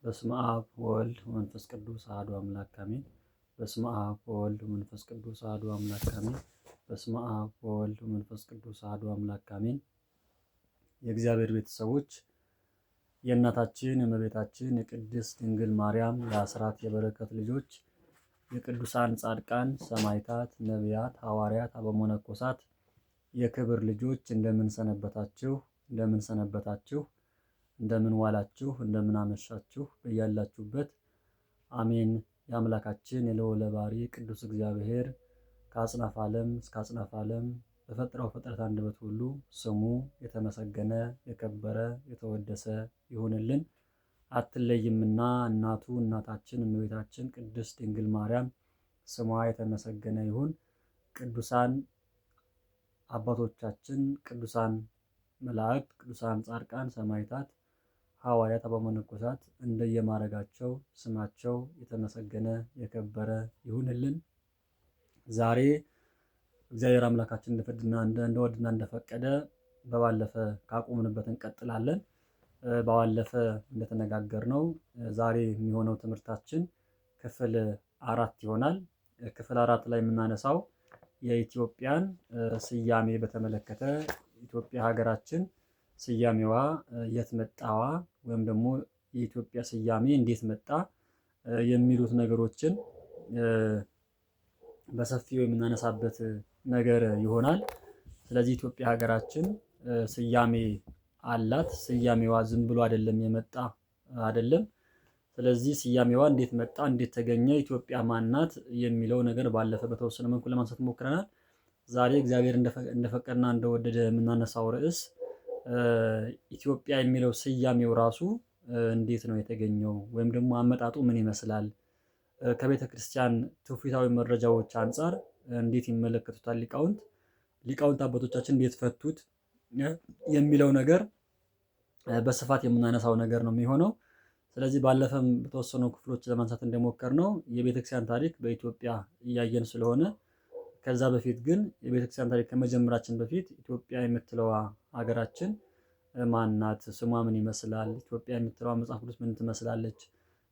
በስመ አብ ወወልድ ወመንፈስ ቅዱስ አሐዱ አምላክ አሜን። በስመ አብ ወወልድ ወመንፈስ ቅዱስ አሐዱ አምላክ አሜን። በስመ አብ ወወልድ ወመንፈስ ቅዱስ አሐዱ አምላክ አሜን። የእግዚአብሔር ቤተሰቦች የእናታችን የእመቤታችን የቅድስት ድንግል ማርያም የአስራት የበረከት ልጆች የቅዱሳን ጻድቃን ሰማዕታት፣ ነቢያት፣ ሐዋርያት፣ አበው መነኮሳት የክብር ልጆች እንደምን ሰነበታችሁ? እንደምን ዋላችሁ? እንደምን አመሻችሁ? በያላችሁበት አሜን። የአምላካችን የልዑለ ባሕርይ ቅዱስ እግዚአብሔር ከአጽናፈ ዓለም እስከ አጽናፈ ዓለም በፈጠረው ፍጥረት አንደበት ሁሉ ስሙ የተመሰገነ የከበረ የተወደሰ ይሁንልን። አትለይምና እናቱ እናታችን እመቤታችን ቅድስት ድንግል ማርያም ስሟ የተመሰገነ ይሁን። ቅዱሳን አባቶቻችን፣ ቅዱሳን መላእክት፣ ቅዱሳን ጻድቃን ሰማዕታት፣ ሐዋርያት፣ አበው መነኮሳት እንደየማዕረጋቸው ስማቸው የተመሰገነ የከበረ ይሁንልን። ዛሬ እግዚአብሔር አምላካችን እንደወደደና እንደፈቀደ በባለፈ ካቆምንበት እንቀጥላለን። በባለፈ እንደተነጋገርነው ዛሬ የሚሆነው ትምህርታችን ክፍል 4 ይሆናል። ክፍል 4 ላይ የምናነሳው የኢትዮጵያን ስያሜ በተመለከተ ኢትዮጵያ ሀገራችን ስያሜዋ የት መጣዋ ወይም ደግሞ የኢትዮጵያ ስያሜ እንዴት መጣ የሚሉት ነገሮችን በሰፊው የምናነሳበት ነገር ይሆናል። ስለዚህ ኢትዮጵያ ሀገራችን ስያሜ አላት። ስያሜዋ ዝም ብሎ አይደለም የመጣ አይደለም። ስለዚህ ስያሜዋ እንዴት መጣ፣ እንዴት ተገኘ፣ ኢትዮጵያ ማናት የሚለው ነገር ባለፈ በተወሰነ መልኩ ለማንሳት ሞክረናል። ዛሬ እግዚአብሔር እንደፈቀደና እንደወደደ የምናነሳው ርዕስ ኢትዮጵያ የሚለው ስያሜው ራሱ እንዴት ነው የተገኘው ወይም ደግሞ አመጣጡ ምን ይመስላል፣ ከቤተ ክርስቲያን ትውፊታዊ መረጃዎች አንጻር እንዴት ይመለከቱታል ሊቃውንት አባቶቻችን እንዴት ፈቱት የሚለው ነገር በስፋት የምናነሳው ነገር ነው የሚሆነው። ስለዚህ ባለፈም በተወሰኑ ክፍሎች ለማንሳት እንደሞከርነው የቤተክርስቲያን ታሪክ በኢትዮጵያ እያየን ስለሆነ ከዛ በፊት ግን የቤተክርስቲያን ታሪክ ከመጀመራችን በፊት ኢትዮጵያ የምትለዋ ሀገራችን ማናት፣ ስሟ ምን ይመስላል፣ ኢትዮጵያ የምትለዋ መጽሐፍ ቅዱስ ምን ትመስላለች፣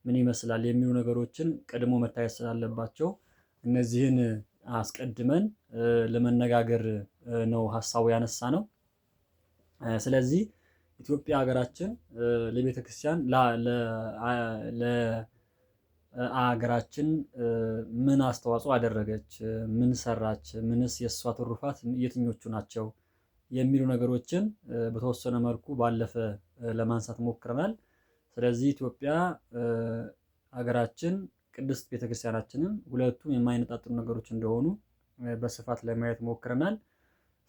ምን ይመስላል የሚሉ ነገሮችን ቀድሞ መታየት ስላለባቸው እነዚህን አስቀድመን ለመነጋገር ነው ሀሳቡ ያነሳ ነው። ስለዚህ ኢትዮጵያ ሀገራችን ለቤተ ክርስቲያን ለሀገራችን ምን አስተዋጽኦ አደረገች፣ ምን ሰራች፣ ምንስ የእሷ ትሩፋት የትኞቹ ናቸው የሚሉ ነገሮችን በተወሰነ መልኩ ባለፈ ለማንሳት ሞክረናል። ስለዚህ ኢትዮጵያ ሀገራችን ቅድስት ቤተክርስቲያናችንም ሁለቱም የማይነጣጥሉ ነገሮች እንደሆኑ በስፋት ለማየት ሞክረናል።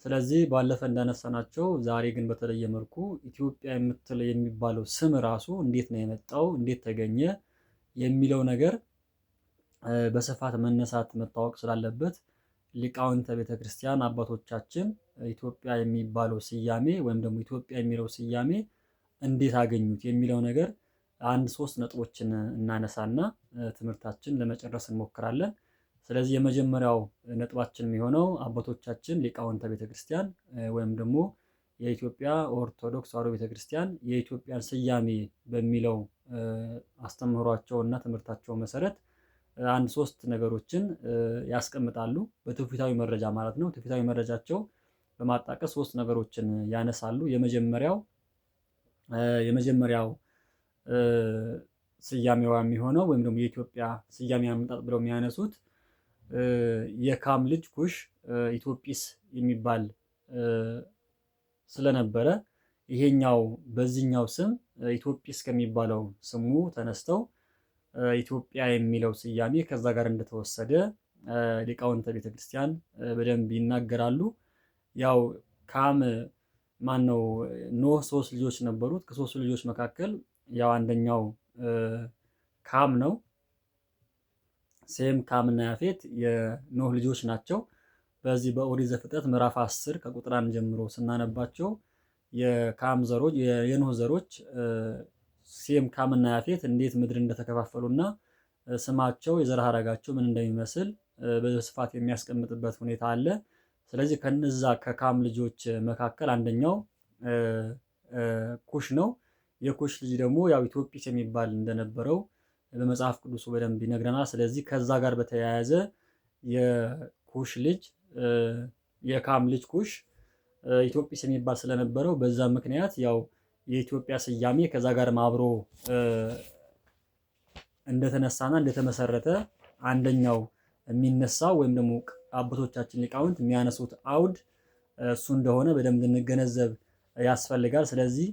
ስለዚህ ባለፈ እንዳነሳናቸው ዛሬ ግን በተለየ መልኩ ኢትዮጵያ የሚባለው ስም ራሱ እንዴት ነው የመጣው፣ እንዴት ተገኘ የሚለው ነገር በስፋት መነሳት መታወቅ ስላለበት ሊቃውንተ ቤተክርስቲያን አባቶቻችን ኢትዮጵያ የሚባለው ስያሜ ወይም ደግሞ ኢትዮጵያ የሚለው ስያሜ እንዴት አገኙት የሚለው ነገር 1-3 ነጥቦችን እናነሳና ትምህርታችን ለመጨረስ እንሞክራለን። ስለዚህ የመጀመሪያው ነጥባችን የሚሆነው አባቶቻችን ሊቃውንተ ቤተክርስቲያን ወይም ደግሞ የኢትዮጵያ ኦርቶዶክስ ተዋሕዶ ቤተክርስቲያን የኢትዮጵያን ስያሜ በሚለው አስተምህሯቸው እና ትምህርታቸው መሰረት 1-3 ነገሮችን ያስቀምጣሉ። በትውፊታዊ መረጃ ማለት ነው። ትውፊታዊ መረጃቸው በማጣቀስ 3 ነገሮችን ያነሳሉ። የመጀመሪያው ስያሜዋ የሚሆነው ወይም ደግሞ የኢትዮጵያ ስያሜ አመጣጥ ብለው የሚያነሱት የካም ልጅ ኩሽ ኢትዮጲስ የሚባል ስለነበረ ይሄኛው በዚህኛው ስም ኢትዮጲስ ከሚባለው ስሙ ተነስተው ኢትዮጵያ የሚለው ስያሜ ከዛ ጋር እንደተወሰደ ሊቃውንተ ቤተክርስቲያን በደንብ ይናገራሉ። ያው ካም ማነው ኖህ 3 ልጆች ነበሩት። ከ3 ልጆች መካከል ያው አንደኛው ካም ነው። ሴም፣ ካም እና ያፌት የኖህ ልጆች ናቸው። በዚህ በኦሪት ዘፍጥረት ምዕራፍ 10 ከቁጥር 1 ጀምሮ ስናነባቸው የካም ዘሮች የኖህ ዘሮች ሴም፣ ካም እና ያፌት እንዴት ምድር እንደተከፋፈሉና ስማቸው የዘር ሐረጋቸው ምን እንደሚመስል በስፋት የሚያስቀምጥበት ሁኔታ አለ። ስለዚህ ከነዛ ከካም ልጆች መካከል አንደኛው ኩሽ ነው። የኩሽ ልጅ ደግሞ ያው ኢትዮጲስ የሚባል እንደነበረው በመጽሐፍ ቅዱሱ በደንብ ይነግረናል። ስለዚህ ከዛ ጋር በተያያዘ የኩሽ ልጅ የካም ልጅ ኩሽ ኢትዮጲስ የሚባል ስለነበረው በዛ ምክንያት ያው የኢትዮጵያ ስያሜ ከዛ ጋር አብሮ እንደተነሳና እንደተመሰረተ አንደኛው የሚነሳው ወይም ደግሞ አባቶቻችን ሊቃውንት የሚያነሱት አውድ እሱ እንደሆነ በደንብ እንገነዘብ ያስፈልጋል። ስለዚህ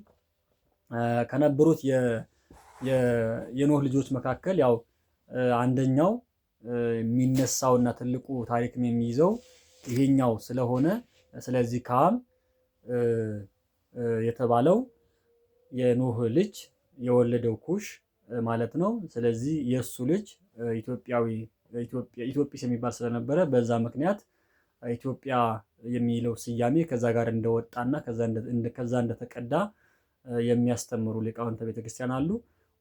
ከነበሩት የኖህ ልጆች መካከል ያው አንደኛው የሚነሳውና ትልቁ ታሪክም የሚይዘው ይሄኛው ስለሆነ ስለዚህ ካም የተባለው የኖህ ልጅ የወለደው ኩሽ ማለት ነው። ስለዚህ የእሱ ልጅ ኢትዮጲስ የሚባል ስለነበረ በዛ ምክንያት ኢትዮጵያ የሚለው ስያሜ ከዛ ጋር እንደወጣና ከዛ እንደተቀዳ የሚያስተምሩ ሊቃውንተ ቤተክርስቲያን አሉ።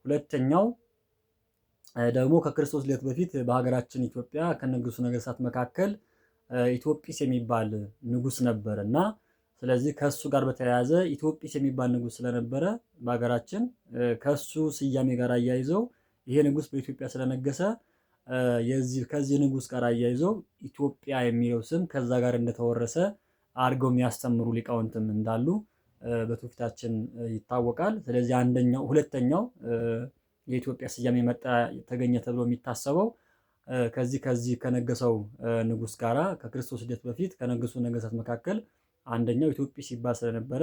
ሁለተኛው ደግሞ ከክርስቶስ ልደት በፊት በሀገራችን ኢትዮጵያ ከነገሱ ነገስታት መካከል ኢትዮጲስ የሚባል ንጉስ ነበር እና ስለዚህ ከሱ ጋር በተያያዘ ኢትዮጲስ የሚባል ንጉስ ስለነበረ በሀገራችን ከሱ ስያሜ ጋር አያይዘው ይሄ ንጉስ በኢትዮጵያ ስለነገሰ ከዚህ ንጉስ ጋር አያይዘው ኢትዮጵያ የሚለው ስም ከዛ ጋር እንደተወረሰ አድርገው የሚያስተምሩ ሊቃውንትም እንዳሉ በትውፊታችን ይታወቃል። ስለዚህ ሁለተኛው የኢትዮጵያ ስያሜ መጣ ተገኘ ተብሎ የሚታሰበው ከዚህ ከነገሰው ንጉስ ጋራ ከክርስቶስ ልደት በፊት ከነገሱ ነገስታት መካከል አንደኛው ኢትዮጲስ ሲባል ስለነበረ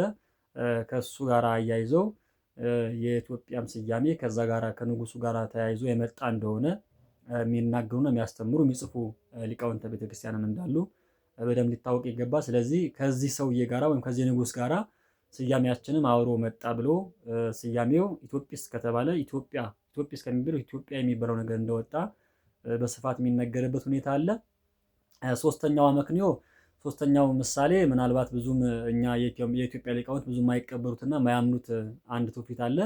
ከሱ ጋር አያይዘው የኢትዮጵያም ስያሜ ከዛ ጋራ ከንጉሱ ጋራ ተያይዞ የመጣ እንደሆነ የሚናገሩና የሚያስተምሩ የሚጽፉ ሊቃውንተ ቤተክርስቲያንም እንዳሉ በደንብ ሊታወቅ ይገባል። ስለዚህ ከዚህ ሰውዬ ጋራ ወይም ከዚህ ንጉስ ጋራ ስያሜያችንም አብሮ መጣ ብሎ ስያሜው ኢትዮጲስ ከተባለ ኢትዮጲስ ከሚባለው ኢትዮጵያ የሚባለው ነገር እንደወጣ በስፋት የሚነገርበት ሁኔታ አለ። ሶስተኛው ምሳሌ ምናልባት ብዙም እኛ የኢትዮጵያ ሊቃውንት ብዙም የማይቀበሉትና የማያምኑት አንድ ትውፊት አለ።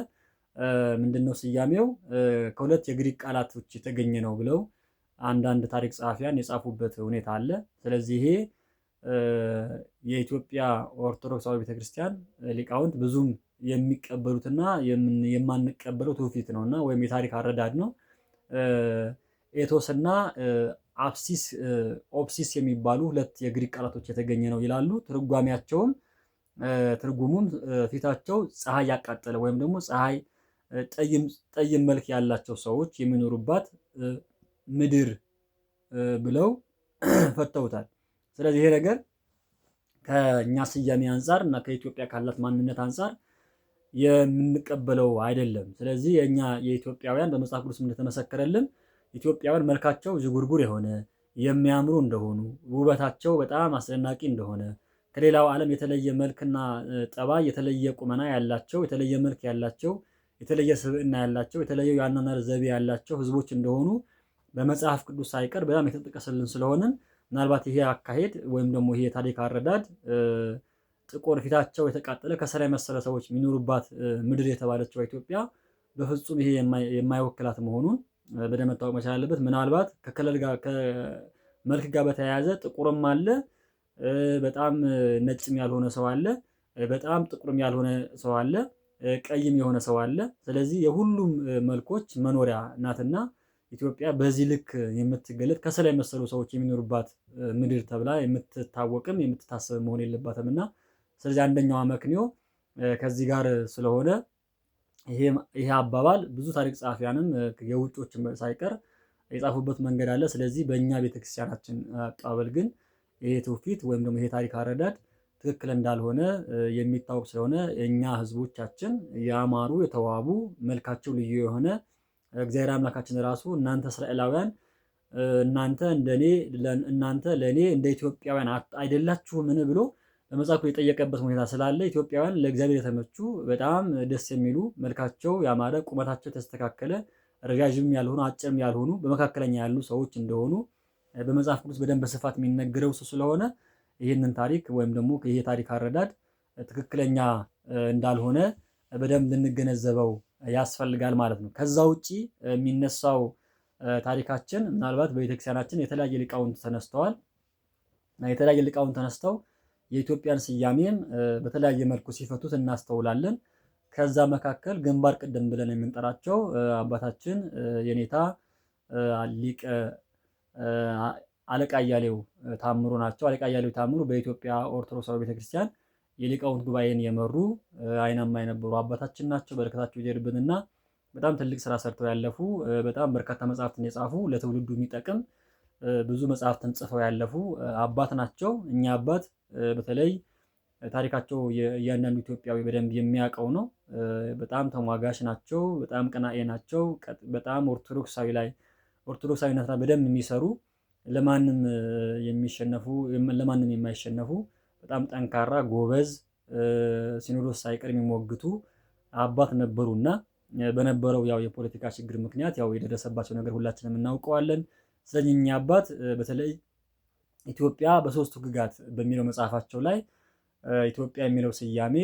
ምንድነው ስያሜው ከሁለት የግሪክ ቃላቶች የተገኘ ነው ብለው አንዳንድ ታሪክ ጸሐፊያን የጻፉበት ሁኔታ አለ። ስለዚህ ይሄ የኢትዮጵያ ኦርቶዶክሳዊ ቤተክርስቲያን ሊቃውንት ብዙም የሚቀበሉትና የማንቀበለው ትውፊት ነውና ወይም የታሪክ አረዳድ ነው። ኤቶስና ኦፕሲስ የሚባሉ ሁለት የግሪክ ቃላቶች የተገኘ ነው ይላሉ። ትርጉሙም ፊታቸው ፀሐይ ያቃጠለ ወይም ደግሞ ፀሐይ ጠይም መልክ ያላቸው ሰዎች የሚኖሩባት ምድር ብለው ፈተውታል። ስለዚህ ይሄ ነገር ከኛ ስያሜ አንፃር እና ከኢትዮጵያ ካላት ማንነት አንፃር የምንቀበለው አይደለም። ስለዚህ የኢትዮጵያውያን በመጽሐፍ ቅዱስ እንደተመሰከረልን ኢትዮጵያውያን መልካቸው ዥጉርጉር የሆነ የሚያምሩ እንደሆኑ ውበታቸው በጣም አስደናቂ እንደሆነ ከሌላው ዓለም የተለየ መልክና ጠባይ የተለየ ቁመና ያላቸው የተለየ መልክ ያላቸው የተለየ ስብዕና ያላቸው የተለየ የአኗኗር ዘይቤ ያላቸው ህዝቦች እንደሆኑ በመጽሐፍ ቅዱስ ሳይቀር በጣም የተጠቀሰልን ስለሆነ ምናልባት ይሄ አካሄድ ወይም ደግሞ ይሄ የታሪክ አረዳድ ጥቁር ፊታቸው የተቃጠለ ከሰራ የመሰለ ሰዎች የሚኖሩባት ምድር የተባለችው ኢትዮጵያ በፍጹም ይሄ የማይወክላት መሆኑን በደንብ መታወቅ መቻል አለበት። ምናልባት ከከለር ጋር ከመልክ ጋር በተያያዘ ጥቁርም አለ፣ በጣም ነጭም ያልሆነ ሰው አለ፣ በጣም ጥቁርም ያልሆነ ሰው አለ፣ ቀይም የሆነ ሰው አለ። ስለዚህ የሁሉም መልኮች መኖሪያ ናትና ኢትዮጵያ በዚህ ልክ የምትገለጥ ከሰላ የመሰሉ ሰዎች የሚኖሩባት ምድር ተብላ የምትታወቅም የምትታሰብ መሆን የለባትም እና ስለዚህ አንደኛው አመክንዮ ከዚህ ጋር ስለሆነ ይሄ አባባል ብዙ ታሪክ ጸሐፊያንም የውጮችን ሳይቀር የጻፉበት መንገድ አለ። ስለዚህ በእኛ ቤተክርስቲያናችን አቀባበል ግን ይሄ ትውፊት ወይም ደግሞ ይሄ ታሪክ አረዳድ ትክክል እንዳልሆነ የሚታወቅ ስለሆነ እኛ ህዝቦቻችን ያማሩ የተዋቡ መልካቸው ልዩ የሆነ እግዚአብሔር አምላካችን ራሱ እናንተ እስራኤላውያን እናንተ ለእኔ እንደ ኢትዮጵያውያን አይደላችሁምን ብሎ በመጽሐፉ የጠየቀበት ሁኔታ ስላለ ኢትዮጵያውያን ለእግዚአብሔር የተመቹ በጣም ደስ የሚሉ መልካቸው ያማረ ቁመታቸው የተስተካከለ ረዣዥም ያልሆኑ አጭርም ያልሆኑ በመካከለኛ ያሉ ሰዎች እንደሆኑ በመጽሐፍ ቅዱስ በደንብ በስፋት የሚነገረው ስለሆነ ይህንን ታሪክ ወይም ደግሞ ይሄ ታሪክ አረዳድ ትክክለኛ እንዳልሆነ በደንብ ልንገነዘበው ያስፈልጋል ማለት ነው። ከዛ ውጪ የሚነሳው ታሪካችን ምናልባት በቤተክርስቲያናችን የተለያየ ሊቃውንት ተነስተው የኢትዮጵያን ስያሜን በተለያየ መልኩ ሲፈቱት እናስተውላለን። ከዛ መካከል ግንባር ቀደም ብለን የምንጠራቸው አባታችን የኔታ ሊቀ አለቃ አያሌው ታምሩ ናቸው። አለቃ አያሌው ታምሩ በኢትዮጵያ ኦርቶዶክሳዊ ቤተክርስቲያን የሊቃውንት ጉባኤን የመሩ አይናማ የነበሩ አባታችን ናቸው። በረከታቸው ይደርብንና በጣም ትልቅ ስራ ሰርተው ያለፉ በጣም በርካታ መጽሐፍትን የጻፉ ለትውልዱ የሚጠቅም ብዙ መጽሐፍትን ጽፈው ያለፉ አባት ናቸው። እኛ አባት በተለይ ታሪካቸው እያንዳንዱ ኢትዮጵያዊ በደንብ የሚያውቀው ነው። በጣም ተሟጋሽ ናቸው። በጣም ቀናኤ ናቸው። በጣም ኦርቶዶክሳዊነት በደንብ የሚሰሩ ለማንም የሚሸነፉ ለማንም የማይሸነፉ በጣም ጠንካራ ጎበዝ ሲኖዶስ ሳይቀር የሚሞግቱ አባት ነበሩና በነበረው ያው የፖለቲካ ችግር ምክንያት ያው የደረሰባቸው ነገር ሁላችንም እናውቀዋለን። ስለዚህ እኛ አባት በተለይ ኢትዮጵያ በሶስቱ ሕግጋት በሚለው መጽሐፋቸው ላይ ኢትዮጵያ የሚለው ስያሜ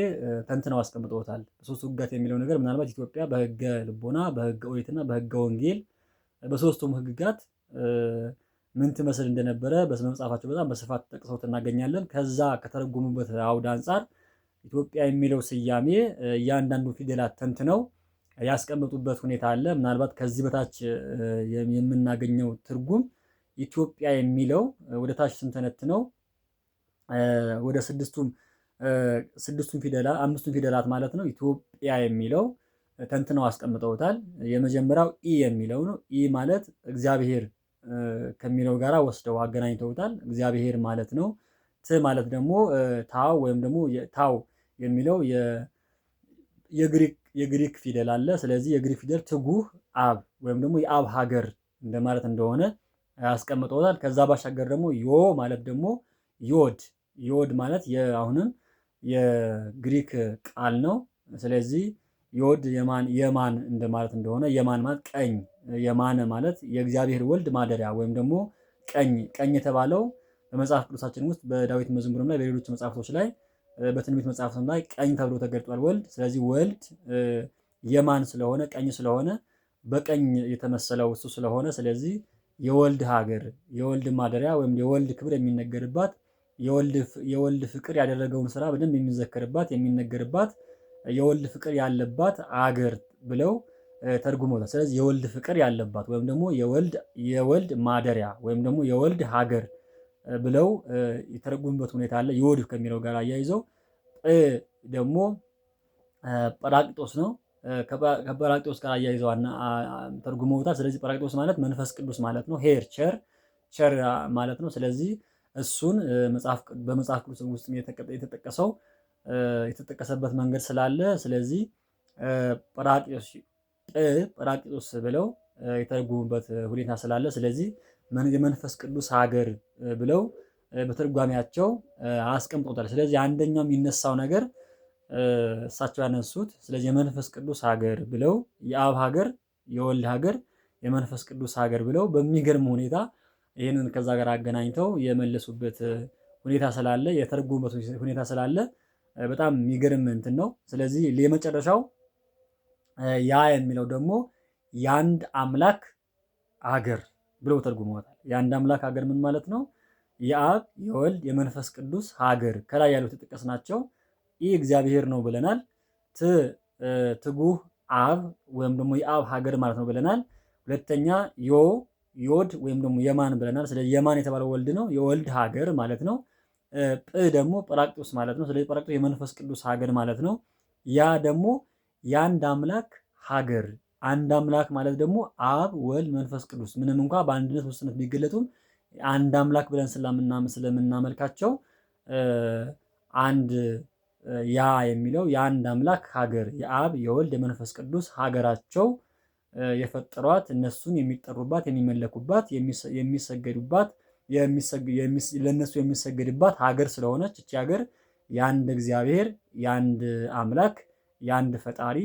ተንትነው አስቀምጠውታል። በሶስቱ ሕግጋት የሚለው ነገር ምናልባት ኢትዮጵያ በሕገ ልቦና፣ በሕገ ኦሪትና በሕገ ወንጌል በሶስቱም ሕግጋት ምን ትመስል እንደነበረ በስነ መጽሐፋቸው በጣም በስፋት ጠቅሰው እናገኛለን። ከዛ ከተረጎሙበት አውድ አንጻር ኢትዮጵያ የሚለው ስያሜ እያንዳንዱ ፊደላት ተንትነው ያስቀመጡበት ሁኔታ አለ። ምናልባት ከዚህ በታች የምናገኘው ትርጉም ኢትዮጵያ የሚለው ወደ ታች ስንተነትነው ወደ አምስቱን ፊደላት ማለት ነው። ኢትዮጵያ የሚለው ተንትነው አስቀምጠውታል። የመጀመሪያው ኢ የሚለው ነው። ኢ ማለት እግዚአብሔር ከሚለው ጋር ወስደው አገናኝተውታል። እግዚአብሔር ማለት ነው። ት ማለት ደግሞ ታው ወይም ደግሞ ታው የሚለው የግሪክ ፊደል አለ። ስለዚህ የግሪክ ፊደል ትጉህ አብ ወይም ደግሞ የአብ ሀገር እንደማለት እንደሆነ ያስቀምጠውታል። ከዛ ባሻገር ደግሞ ዮ ማለት ደግሞ ዮድ ማለት አሁንም የግሪክ ቃል ነው። ስለዚህ ዮድ የማን እንደማለት እንደሆነ የማን ማለት ቀኝ፣ የማነ ማለት የእግዚአብሔር ወልድ ማደሪያ ወይም ደግሞ ቀኝ የተባለው በመጽሐፍ ቅዱሳችን ውስጥ በዳዊት መዝሙርም ላይ በሌሎች መጽሐፍቶች ላይ በትንቢት መጽሐፍም ላይ ቀኝ ተብሎ ተገልጧል ወልድ። ስለዚህ ወልድ የማን ስለሆነ ቀኝ ስለሆነ በቀኝ የተመሰለው እሱ ስለሆነ ስለዚህ የወልድ ሀገር፣ የወልድ ማደሪያ ወይም የወልድ ክብር የሚነገርባት የወልድ ፍቅር ያደረገውን ስራ በደንብ የሚዘከርባት የሚነገርባት የወልድ ፍቅር ያለባት አገር ብለው ተርጉመውታል። ስለዚህ የወልድ ፍቅር ያለባት ወይም ደግሞ የወልድ ማደሪያ ወይም ደግሞ የወልድ ሀገር ብለው የተረጉሙበት ሁኔታ አለ። ይወድ ከሚለው ጋር አያይዘው ደግሞ ጰራቅሊጦስ ነው። ከጰራቅሊጦስ ጋር አያይዘው ተርጉመውታል። ስለዚህ ጰራቅሊጦስ ማለት መንፈስ ቅዱስ ማለት ነው። ቸር ማለት ነው። ስለዚህ እሱን በመጽሐፍ ቅዱስ ውስጥ የተጠቀሰበት መንገድ ስላለ ስለዚህ ጰራቅሊጦስ ብለው የተረጉሙበት ሁኔታ ስላለ ስለዚህ የመንፈስ ቅዱስ ሀገር ብለው በትርጓሜያቸው አስቀምጦታል። ስለዚህ አንደኛው የሚነሳው ነገር እሳቸው ያነሱት ስለዚህ የመንፈስ ቅዱስ ሀገር ብለው የአብ ሀገር፣ የወልድ ሀገር፣ የመንፈስ ቅዱስ ሀገር ብለው በሚገርም ሁኔታ ይህንን ከዛ ጋር አገናኝተው የመለሱበት ሁኔታ ስላለ የተረጉሙበት ሁኔታ ስላለ በጣም የሚገርም እንትን ነው። ስለዚህ የመጨረሻው ያ የሚለው ደግሞ የአንድ አምላክ ሀገር ብለው ተርጉመዋታል። የአንድ አምላክ ሀገር ምን ማለት ነው? የአብ የወልድ የመንፈስ ቅዱስ ሀገር ከላይ ያሉት የተጠቀስናቸው ይህ እግዚአብሔር ነው ብለናል። ትጉህ አብ ወይም ደግሞ የአብ ሀገር ማለት ነው ብለናል። ሁለተኛ ዮድ ወይም ደግሞ የማን ብለናል። ስለዚህ የማን የተባለው ወልድ ነው፣ የወልድ ሀገር ማለት ነው። ደግሞ ጰራቅሊጦስ ማለት ነው። ስለዚህ ጰራቅሊጦስ የመንፈስ ቅዱስ ሀገር ማለት ነው። ያ ደግሞ የአንድ አምላክ ሀገር። አንድ አምላክ ማለት ደግሞ አብ ወልድ መንፈስ ቅዱስ ምንም እንኳ በአንድነት ውስጥነት ቢገለጡም አንድ አምላክ ብለን ስለምናመልካቸው አንድ ያ የሚለው የአንድ አምላክ ሀገር የአብ የወልድ የመንፈስ ቅዱስ ሀገራቸው የፈጠሯት እነሱን የሚጠሩባት የሚመለኩባት የሚሰገዱባት ለእነሱ የሚሰገድባት ሀገር ስለሆነች እቺ ሀገር የአንድ እግዚአብሔር የአንድ አምላክ የአንድ ፈጣሪ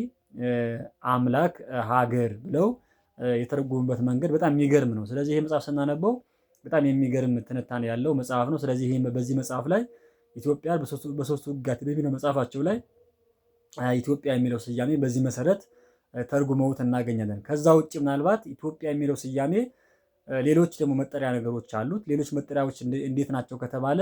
አምላክ ሀገር ብለው የተረጎሙበት መንገድ በጣም የሚገርም ነው። ስለዚህ ይሄ መጽሐፍ ስናነበው በጣም የሚገርም ትንታኔ ያለው መጽሐፍ ነው። ስለዚህ ይሄ በዚህ መጽሐፍ ላይ ኢትዮጵያ በሶስቱ ሕግጋት በሚለው መጽሐፋቸው ላይ ኢትዮጵያ የሚለው ስያሜ በዚህ መሰረት ተርጉመውት እናገኛለን። ከዛ ውጭ ምናልባት ኢትዮጵያ የሚለው ስያሜ ሌሎች ደግሞ መጠሪያ ነገሮች አሉት። ሌሎች መጠሪያዎች እንዴት ናቸው ከተባለ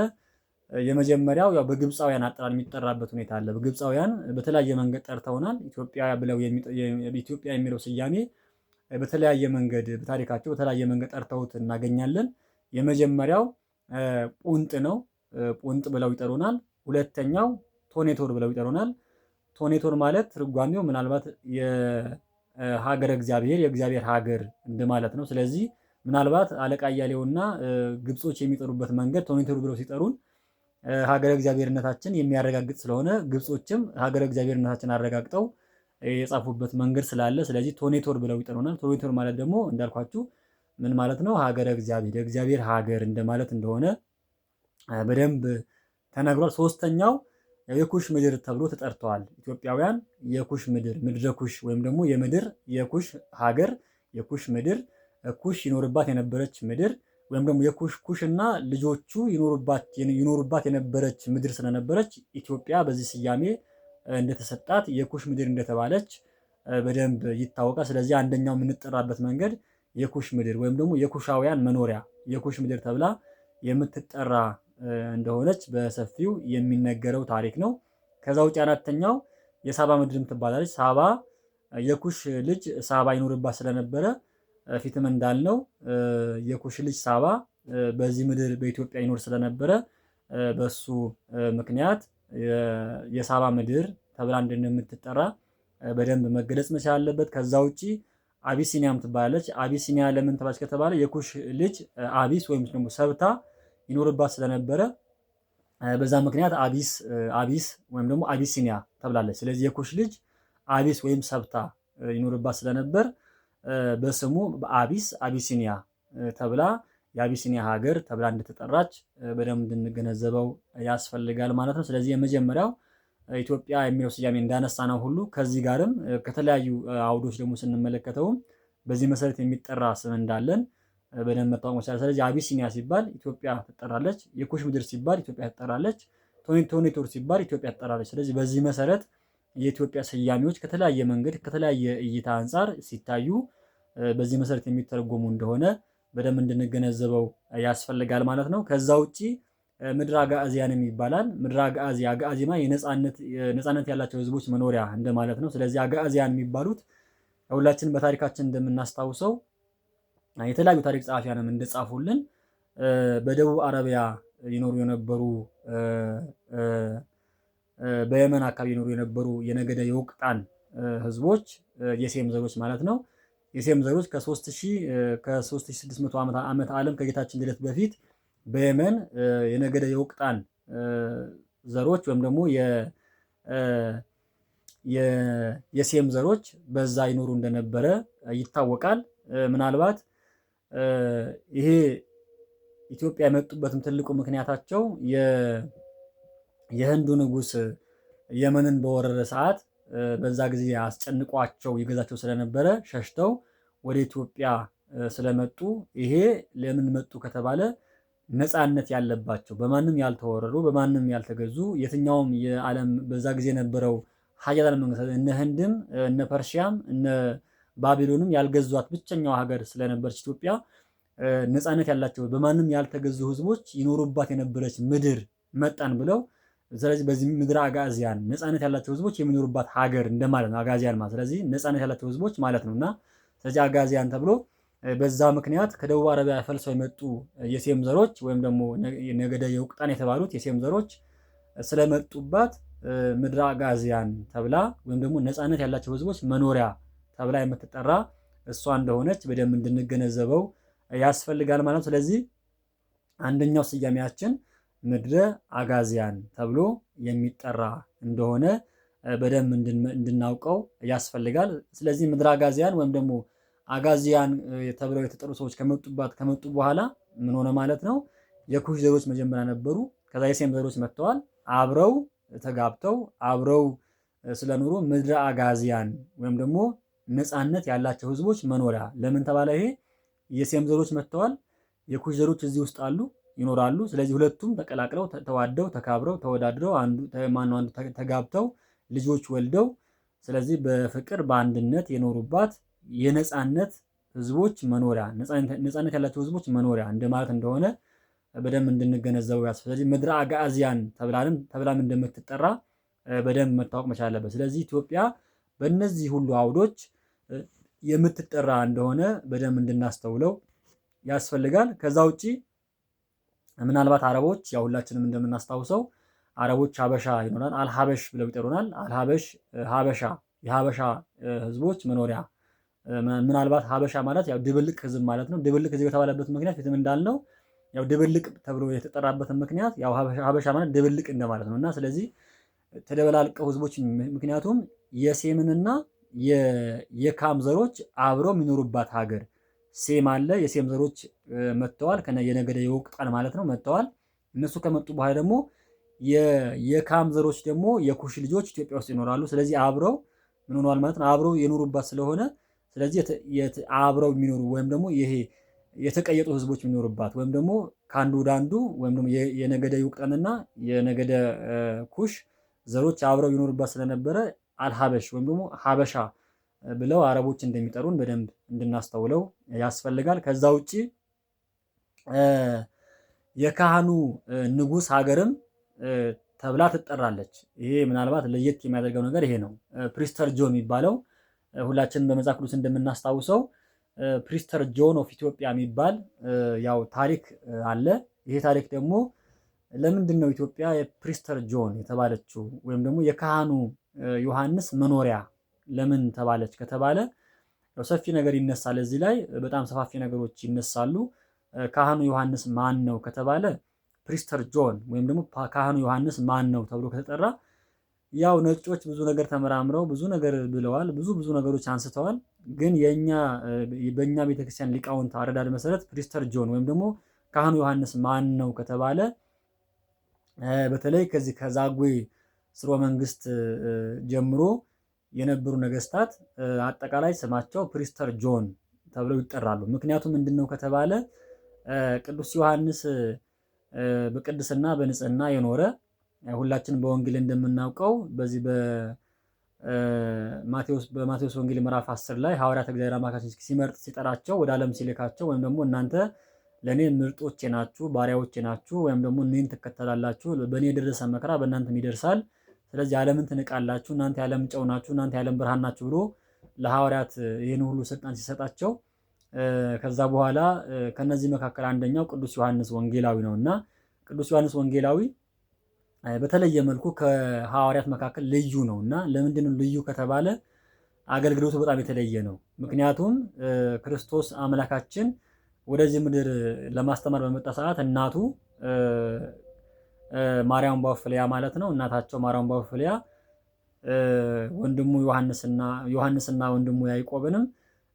የመጀመሪያው ያው በግብፃውያን አጠራር የሚጠራበት ሁኔታ አለ። በግብፃውያን በተለያየ መንገድ ጠርተውናል። ኢትዮጵያ ብለው ኢትዮጵያ የሚለው ስያሜ በተለያየ መንገድ በታሪካቸው በተለያየ መንገድ ጠርተውት እናገኛለን። የመጀመሪያው ፑንጥ ነው። ፑንጥ ብለው ይጠሩናል። ሁለተኛው ቶኔቶር ብለው ይጠሩናል። ቶኔቶር ማለት ትርጓሜው ምናልባት የሀገረ እግዚአብሔር የእግዚአብሔር ሀገር እንደማለት ነው። ስለዚህ ምናልባት አለቃ እያሌውና ግብጾች የሚጠሩበት መንገድ ቶኔቶር ብለው ሲጠሩን ሀገረ እግዚአብሔርነታችን የሚያረጋግጥ ስለሆነ ግብጾችም ሀገረ እግዚአብሔርነታችን አረጋግጠው የጻፉበት መንገድ ስላለ ስለዚህ ቶኔቶር ብለው ይጠሩናል። ቶኔቶር ማለት ደግሞ እንዳልኳችሁ ምን ማለት ነው? ሀገረ እግዚአብሔር የእግዚአብሔር ሀገር እንደማለት እንደሆነ በደንብ ተነግሯል። ሶስተኛው የኩሽ ምድር ተብሎ ተጠርተዋል። ኢትዮጵያውያን የኩሽ ምድር ምድረ ኩሽ ወይም ደግሞ የምድር የኩሽ ሀገር የኩሽ ምድር ኩሽ ይኖርባት የነበረች ምድር ወይም ደግሞ የኩሽ እና ልጆቹ ይኖሩባት የነበረች ምድር ስለነበረች ኢትዮጵያ በዚህ ስያሜ እንደተሰጣት የኩሽ ምድር እንደተባለች በደንብ ይታወቃል። ስለዚህ አንደኛው የምንጠራበት መንገድ የኩሽ ምድር ወይም ደግሞ የኩሻውያን መኖሪያ የኩሽ ምድር ተብላ የምትጠራ እንደሆነች በሰፊው የሚነገረው ታሪክ ነው። ከዛ ውጭ አራተኛው የሳባ ምድርም ትባላለች። ሳባ የኩሽ ልጅ ሳባ ይኖርባት ስለነበረ ፊትም እንዳልነው የኩሽ ልጅ ሳባ በዚህ ምድር በኢትዮጵያ ይኖር ስለነበረ በሱ ምክንያት የሳባ ምድር ተብላ እንደምትጠራ በደንብ መገለጽ መቻል አለበት። ከዛ ውጪ አቢሲኒያም ትባላለች። አቢሲኒያ ለምን ተባለች ከተባለ የኩሽ ልጅ አቢስ ወይም ደግሞ ሰብታ ይኖርባት ስለነበረ በዛ ምክንያት አቢስ ወይም ደግሞ አቢሲኒያ ተብላለች። ስለዚህ የኩሽ ልጅ አቢስ ወይም ሰብታ ይኖርባት ስለነበር በስሙ በአቢስ አቢሲኒያ ተብላ የአቢሲኒያ ሀገር ተብላ እንደተጠራች በደንብ እንድንገነዘበው ያስፈልጋል ማለት ነው። ስለዚህ የመጀመሪያው ኢትዮጵያ የሚለው ስያሜ እንዳነሳ ነው ሁሉ ከዚህ ጋርም ከተለያዩ አውዶች ደግሞ ስንመለከተውም በዚህ መሰረት የሚጠራ ስም እንዳለን በደንብ መታወቅ መቻል። ስለዚህ አቢሲኒያ ሲባል ኢትዮጵያ ትጠራለች። የኩሽ ምድር ሲባል ኢትዮጵያ ትጠራለች። ቶኔቶር ሲባል ኢትዮጵያ ትጠራለች። ስለዚህ በዚህ መሰረት የኢትዮጵያ ስያሜዎች ከተለያየ መንገድ ከተለያየ እይታ አንጻር ሲታዩ በዚህ መሰረት የሚተረጎሙ እንደሆነ በደንብ እንድንገነዘበው ያስፈልጋል ማለት ነው። ከዛ ውጪ ምድረ አጋዚያንም ይባላል። ምድረ አጋዚያ አጋዚማ ነፃነት ያላቸው ህዝቦች መኖሪያ እንደማለት ነው። ስለዚህ አጋዚያን የሚባሉት ሁላችንም በታሪካችን እንደምናስታውሰው የተለያዩ ታሪክ ጸሐፊያንም እንደጻፉልን በደቡብ አረቢያ ይኖሩ የነበሩ በየመን አካባቢ ይኖሩ የነበሩ የነገደ የወቅጣን ህዝቦች የሴም ዘሮች ማለት ነው። የሴም ዘሮች ከ3600 ዓመት ዓለም ከጌታችን ልደት በፊት በየመን የነገደ የወቅጣን ዘሮች ወይም ደግሞ የሴም ዘሮች በዛ ይኖሩ እንደነበረ ይታወቃል። ምናልባት ይሄ ኢትዮጵያ የመጡበትም ትልቁ ምክንያታቸው የህንዱ ንጉስ የመንን በወረረ ሰዓት በዛ ጊዜ አስጨንቋቸው ይገዛቸው ስለነበረ ሸሽተው ወደ ኢትዮጵያ ስለመጡ ይሄ ለምን መጡ ከተባለ ነፃነት ያለባቸው በማንም ያልተወረሩ በማንም ያልተገዙ የትኛውም የዓለም በዛ ጊዜ የነበረው ሀያላን መንግስታት እነ ህንድም እነ ፐርሺያም እነ ባቢሎንም ያልገዟት ብቸኛው ሀገር ስለነበረች ኢትዮጵያ ነፃነት ያላቸው በማንም ያልተገዙ ህዝቦች ይኖሩባት የነበረች ምድር መጣን ብለው ስለዚህ በዚህ ምድረ አጋዚያን ነፃነት ያላቸው ህዝቦች የሚኖሩባት ሀገር እንደማለት ነው። አጋዚያን ማለት ስለዚህ ነፃነት ያላቸው ህዝቦች ማለት ነውና ስለዚህ አጋዚያን ተብሎ በዛ ምክንያት ከደቡብ አረቢያ ፈልሰው የመጡ የሴም ዘሮች ወይም ደግሞ ነገደ የወቅጣን የተባሉት የሴም ዘሮች ስለመጡባት ምድረ አጋዚያን ተብላ ወይም ደግሞ ነፃነት ያላቸው ህዝቦች መኖሪያ ተብላ የምትጠራ እሷ እንደሆነች በደንብ እንድንገነዘበው ያስፈልጋል ማለት ነው። ስለዚህ አንደኛው ስያሜያችን ምድረ አጋዚያን ተብሎ የሚጠራ እንደሆነ በደንብ እንድናውቀው ያስፈልጋል። ስለዚህ ምድረ አጋዚያን ወይም ደግሞ አጋዚያን ተብለው የተጠሩ ሰዎች ከመጡ በኋላ ምን ሆነ ማለት ነው? የኩሽ ዘሮች መጀመሪያ ነበሩ። ከዛ የሴም ዘሮች መጥተዋል። አብረው ተጋብተው አብረው ስለኖሩ ምድረ አጋዚያን ወይም ደግሞ ነፃነት ያላቸው ህዝቦች መኖሪያ ለምን ተባለ? ይሄ የሴም ዘሮች መጥተዋል። የኩሽ ዘሮች እዚህ ውስጥ አሉ ይኖራሉ። ስለዚህ ሁለቱም ተቀላቅለው ተዋደው ተካብረው ተወዳድረው አንዱ ተጋብተው ልጆች ወልደው ስለዚህ በፍቅር በአንድነት የኖሩባት የነፃነት ህዝቦች መኖሪያ ነፃነት ያላቸው ህዝቦች መኖሪያ እንደማለት እንደሆነ በደንብ እንድንገነዘበው ያስፈልጋል። ስለዚህ ምድረ አጋዚያን ተብላም እንደምትጠራ በደንብ መታወቅ መቻል አለበት። ስለዚህ ኢትዮጵያ በእነዚህ ሁሉ አውዶች የምትጠራ እንደሆነ በደንብ እንድናስተውለው ያስፈልጋል። ከዛ ውጪ ምናልባት አረቦች ያው ሁላችንም እንደምናስታውሰው አረቦች ሀበሻ ይኖራል፣ አልሀበሽ ብለው ይጠሩናል። አልሀበሽ ሀበሻ፣ የሀበሻ ህዝቦች መኖሪያ። ምናልባት ሀበሻ ማለት ያው ድብልቅ ህዝብ ማለት ነው። ድብልቅ ህዝብ የተባለበት ምክንያት ፊትም እንዳልነው ያው ድብልቅ ተብሎ የተጠራበትን ምክንያት ያው ሀበሻ ማለት ድብልቅ እንደማለት ነው እና ስለዚህ ተደበላልቀው ህዝቦች ምክንያቱም የሴምንና የካም ዘሮች አብረው የሚኖሩባት ሀገር ሴም አለ። የሴም ዘሮች መጥተዋል፣ የነገደ የወቅጣን ማለት ነው መጥተዋል። እነሱ ከመጡ በኋላ ደግሞ የካም ዘሮች ደግሞ የኩሽ ልጆች ኢትዮጵያ ውስጥ ይኖራሉ። ስለዚህ አብረው ምን ሆነዋል ማለት ነው፣ አብረው የኖሩባት ስለሆነ ስለዚህ አብረው የሚኖሩ ወይም ደግሞ ይሄ የተቀየጡ ህዝቦች የሚኖሩባት ወይም ደግሞ ከአንዱ ወደ አንዱ ወይም ደግሞ የነገደ ይውቅጠንና የነገደ ኩሽ ዘሮች አብረው ይኖሩባት ስለነበረ አልሀበሽ ወይም ደግሞ ሀበሻ ብለው አረቦች እንደሚጠሩን በደንብ እንድናስተውለው ያስፈልጋል። ከዛ ውጪ የካህኑ ንጉስ ሀገርም ተብላ ትጠራለች። ይሄ ምናልባት ለየት የሚያደርገው ነገር ይሄ ነው። ፕሪስተር ጆን የሚባለው ሁላችንም በመጽሐፍ ቅዱስ እንደምናስታውሰው ፕሪስተር ጆን ኦፍ ኢትዮጵያ የሚባል ያው ታሪክ አለ። ይሄ ታሪክ ደግሞ ለምንድን ነው ኢትዮጵያ የፕሪስተር ጆን የተባለችው ወይም ደግሞ የካህኑ ዮሐንስ መኖሪያ ለምን ተባለች ከተባለ ያው ሰፊ ነገር ይነሳል። እዚህ ላይ በጣም ሰፋፊ ነገሮች ይነሳሉ። ካህኑ ዮሐንስ ማን ነው ከተባለ ፕሪስተር ጆን ወይም ደግሞ ካህኑ ዮሐንስ ማን ነው ተብሎ ከተጠራ ያው ነጮች ብዙ ነገር ተመራምረው ብዙ ነገር ብለዋል፣ ብዙ ነገሮች አንስተዋል። ግን በእኛ ቤተክርስቲያን ሊቃውንት አረዳድ መሰረት ፕሪስተር ጆን ወይም ደግሞ ካህኑ ዮሐንስ ማን ነው ከተባለ በተለይ ከዚህ ከዛጉዌ ስርወ መንግስት ጀምሮ የነበሩ ነገስታት አጠቃላይ ስማቸው ፕሪስተር ጆን ተብለው ይጠራሉ። ምክንያቱም ምንድነው ከተባለ ቅዱስ ዮሐንስ በቅድስና በንጽህና የኖረ ሁላችን በወንጌል እንደምናውቀው በዚህ በማቴዎስ ወንጌል ምዕራፍ 10 ላይ ሐዋርያት እግዚአብሔር አምላካችን ሲመርጥ ሲጠራቸው ወደ ዓለም ሲልካቸው ወይም ደግሞ እናንተ ለእኔ ምርጦቼ ናችሁ፣ ባሪያዎቼ ናችሁ፣ ወይም ደግሞ እኔን ትከተላላችሁ፣ በእኔ የደረሰ መከራ በእናንተም ይደርሳል፣ ስለዚህ ዓለምን ትንቃላችሁ፣ እናንተ የዓለም ጨው ናችሁ፣ እናንተ የዓለም ብርሃን ናችሁ ብሎ ለሐዋርያት ይህን ሁሉ ስልጣን ሲሰጣቸው ከዛ በኋላ ከነዚህ መካከል አንደኛው ቅዱስ ዮሐንስ ወንጌላዊ ነው እና ቅዱስ ዮሐንስ ወንጌላዊ በተለየ መልኩ ከሐዋርያት መካከል ልዩ ነው እና ለምንድን ነው ልዩ ከተባለ አገልግሎቱ በጣም የተለየ ነው። ምክንያቱም ክርስቶስ አምላካችን ወደዚህ ምድር ለማስተማር በመጣ ሰዓት እናቱ ማርያም ባውፍልያ ማለት ነው እናታቸው ማርያም ባውፍልያ ወንድሙ ዮሐንስና ወንድሙ ያዕቆብንም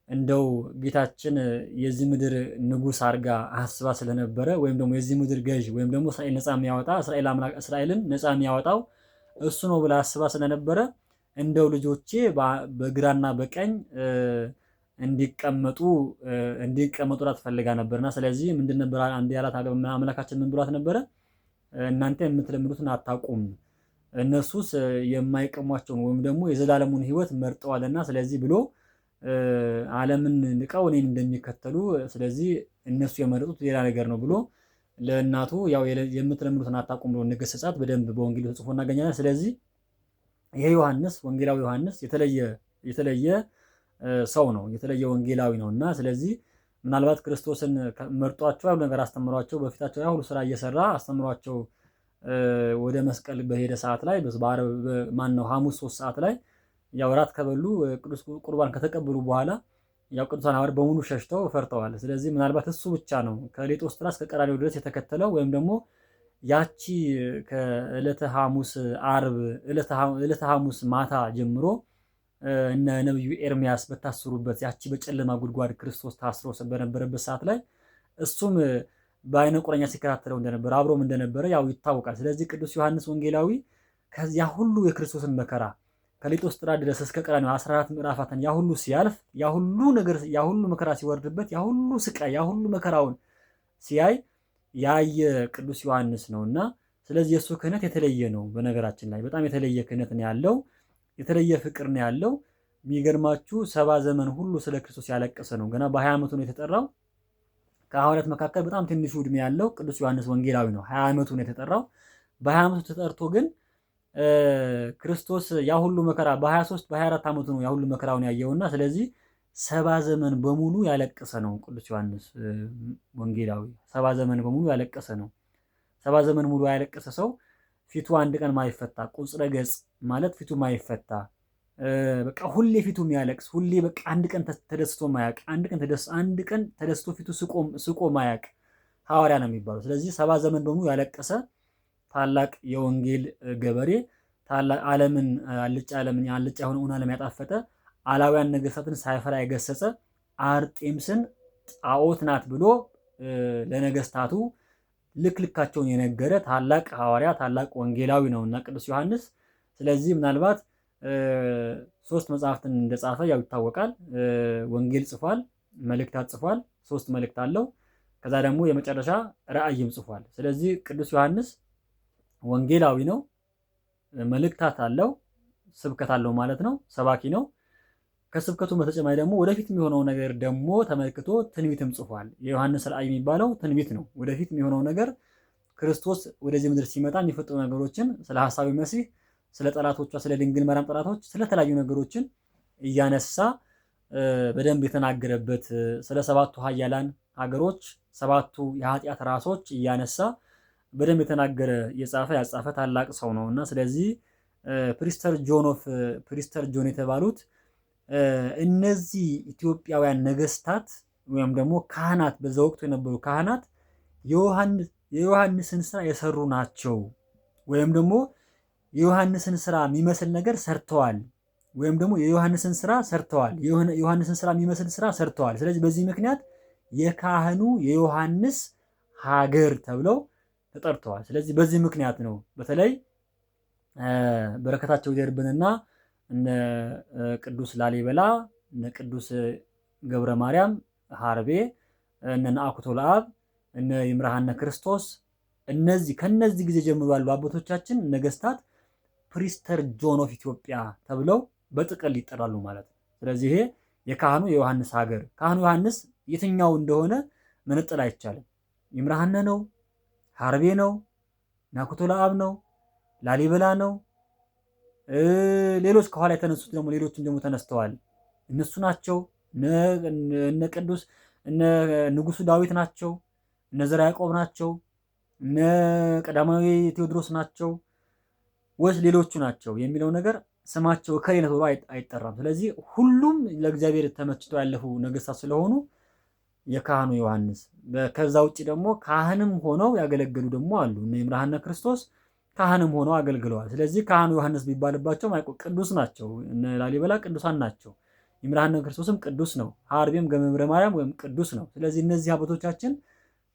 እንደው ጌታችን የዚህ ምድር ንጉስ አርጋ አስባ ስለነበረ ወይም ደግሞ የዚህ ምድር ገዥ ወይም ደግሞ እስራኤል ነፃ የሚያወጣ እስራኤልን ነፃ የሚያወጣው እሱ ነው ብላ አስባ ስለነበረ እንደው ልጆቼ በግራና በቀኝ እንዲቀመጡላት ፈልጋ ነበርና ስለዚህ ምንድን ነበር አንድ ያላት አምላካችን ምን ብሏት ነበረ? እናንተ የምትለምዱትን አታውቁም፣ እነሱስ የማይቀሟቸውን ወይም ደግሞ የዘላለሙን ሕይወት መርጠዋልና ስለዚህ ብሎ ዓለምን ንቀው እኔን እንደሚከተሉ ስለዚህ እነሱ የመረጡት ሌላ ነገር ነው ብሎ ለእናቱ ያው የምትለምዱትን አታውቁም ብሎ ንገሰጻት በደንብ በወንጌል ተጽፎ እናገኛለን። ስለዚህ ይሄ ዮሐንስ ወንጌላዊ ዮሐንስ የተለየ ሰው ነው፣ የተለየ ወንጌላዊ ነው እና ስለዚህ ምናልባት ክርስቶስን መርጧቸው ያው ነገር አስተምሯቸው በፊታቸው ያው ሁሉ ስራ እየሰራ አስተምሯቸው ወደ መስቀል በሄደ ሰዓት ላይ ሐሙስ 3 ሰዓት ላይ ያው ራት ከበሉ ቅዱስ ቁርባን ከተቀበሉ በኋላ ያው ቅዱሳን ሐዋርያት በሙሉ ሸሽተው ፈርተዋል። ስለዚህ ምናልባት እሱ ብቻ ነው ከሌጦስትራ እስከ ቀራንዮ ድረስ የተከተለው ወይም ደግሞ ያቺ ከዕለተ ሐሙስ ማታ ጀምሮ እነ ነብዩ ኤርሚያስ በታሰሩበት ያቺ በጨለማ ጉድጓድ ክርስቶስ ታስሮ በነበረበት ሰዓት ላይ እሱም በአይነ ቁረኛ ሲከታተለው እንደነበረ አብሮም እንደነበረ ያው ይታወቃል። ስለዚህ ቅዱስ ዮሐንስ ወንጌላዊ ከዚያ ሁሉ የክርስቶስን መከራ ከሊጦስትራ ድረስ እስከ ቀራንዮ 14 ምዕራፋትን ያ ሁሉ ሲያልፍ ያ ሁሉ መከራ ሲወርድበት ያ ሁሉ ስቃይ ያ ሁሉ መከራውን ሲያይ ያየ ቅዱስ ዮሐንስ ነውና ስለዚህ የሱ ክህነት የተለየ ነው። በነገራችን ላይ በጣም የተለየ ክህነት ነው ያለው፣ የተለየ ፍቅር ነው ያለው። የሚገርማችሁ 70 ዘመን ሁሉ ስለ ክርስቶስ ያለቀሰ ነው። ገና በ20 ዓመቱ ነው የተጠራው። ከሐዋርያት መካከል በጣም ትንሹ ዕድሜ ያለው ቅዱስ ዮሐንስ ወንጌላዊ ነው። 20 ዓመቱ ነው የተጠራው። በ20 ዓመቱ ተጠርቶ ግን ክርስቶስ ያ ሁሉ መከራ በ23 በ24 ዓመቱ ነው ያ ሁሉ መከራውን ያየውና ስለዚህ 70 ዘመን በሙሉ ያለቀሰ ነው ቅዱስ ዮሐንስ ወንጌላዊ። 70 ዘመን በሙሉ ያለቀሰ ነው። 70 ዘመን ሙሉ ያለቀሰ ሰው ፊቱ አንድ ቀን ማይፈታ ቁጽረ ገጽ ማለት ፊቱ ማይፈታ በቃ ሁሌ ፊቱ የሚያለቅስ ሁሌ በቃ አንድ ቀን ተደስቶ ማያቅ አንድ ቀን ተደስቶ ፊቱ ስቆ ማያቅ ሐዋርያ ነው የሚባለው። ስለዚህ 70 ዘመን በሙሉ ያለቀሰ ታላቅ የወንጌል ገበሬ ታላቅ አልጫ የሆነውን ዓለም ያጣፈጠ አላውያን ነገስታትን ሳይፈራ የገሰጸ አርጤምስን ጣዖት ናት ብሎ ለነገስታቱ ልካቸውን የነገረ ታላቅ ሐዋርያ ታላቅ ወንጌላዊ ነውና ቅዱስ ዮሐንስ። ስለዚህ ምናልባት 3 መጽሐፍትን እንደጻፈ ያው ይታወቃል። ወንጌል ጽፏል፣ መልእክታት ጽፏል፣ 3 መልእክት አለው። ከዛ ደግሞ የመጨረሻ ራእይም ጽፏል። ስለዚህ ቅዱስ ዮሐንስ ወንጌላዊ ነው፣ መልእክታት አለው፣ ስብከት አለው ማለት ነው፣ ሰባኪ ነው። ከስብከቱ በተጨማሪ ደግሞ ወደፊት የሚሆነው ነገር ደግሞ ተመልክቶ ትንቢትም ጽፏል። የዮሐንስ ራእይ የሚባለው ትንቢት ነው። ወደፊት የሚሆነው ነገር ክርስቶስ ወደዚህ ምድር ሲመጣ የሚፈጠሩ ነገሮችን ስለ ሐሳዊ መሲህ፣ ስለ ጠላቶቿ፣ ስለ ድንግል ማርያም ጠላቶች፣ ስለተለያዩ ነገሮችን እያነሳ በደንብ የተናገረበት ስለ 7ቱ ኃያላን ሀገሮች 7ቱ የኃጢአት ራሶች እያነሳ በደንብ የተናገረ ያጻፈ ታላቅ ሰው ነው እና ስለዚህ ፕሪስተር ጆን የተባሉት እነዚህ ኢትዮጵያውያን ነገስታት ወይም ደግሞ ካህናት በዛ ወቅቱ የነበሩ ካህናት የዮሐንስን ስራ የሰሩ ናቸው፣ ወይም ደግሞ የዮሐንስን ስራ የሚመስል ነገር ሰርተዋል፣ ወይም ደግሞ የዮሐንስን ስራ የሚመስል ስራ ሰርተዋል። ስለዚህ በዚህ ምክንያት የካህኑ የዮሐንስ ሀገር ተብለው ተጠርተዋል። ስለዚህ በዚህ ምክንያት ነው በተለይ በረከታቸው ይደርብንና እነ ቅዱስ ላሊበላ፣ እነ ቅዱስ ገብረ ማርያም ሀርቤ፣ እነ ነአኩቶ ለአብ፣ እነ ይምርሃነ ክርስቶስ ከነዚህ ጊዜ ጀምሮ ያሉ አባቶቻችን ነገስታት ፕሪስተር ጆን ኦፍ ኢትዮጵያ ተብለው በጥቅል ይጠራሉ ማለት ነው። ስለዚህ ይሄ የካህኑ የዮሐንስ ሀገር ካህኑ ዮሐንስ የትኛው እንደሆነ መነጠል አይቻልም። ይምርሃነ ነው፣ ሀርቤ ነው፣ ነአኩቶ ለአብ ነው፣ ላሊበላ ነው። ሌሎች ከኋላ የተነሱት ደግሞ ሌሎችን ደግሞ ተነስተዋል። እነሱ ናቸው። እነ ቅዱስ ንጉሱ ዳዊት ናቸው፣ እነ ዘርዓ ያዕቆብ ናቸው፣ እነ ቀዳማዊ ቴዎድሮስ ናቸው ወይስ ሌሎቹ ናቸው የሚለው ነገር ስማቸው እከሌ ነው ተብሎ አይጠራም። ስለዚህ ሁሉም ለእግዚአብሔር ተመችተው ያለፉ ነገስታት ስለሆኑ የካህኑ ዮሐንስ። ከዛ ውጭ ደግሞ ካህንም ሆነው ያገለገሉ ደግሞ አሉ። እነ ይምርሃነ ክርስቶስ ካህንም ሆነው አገልግለዋል። ስለዚህ ካህኑ ዮሐንስ ቢባልባቸው ቅዱስ ናቸው። እነ ላሊበላ ቅዱሳን ናቸው። ይምርሃነ ክርስቶስም ቅዱስ ነው። ሀርቤም ገመምረ ማርያም ወይም ቅዱስ ነው። ስለዚህ እነዚህ አባቶቻችን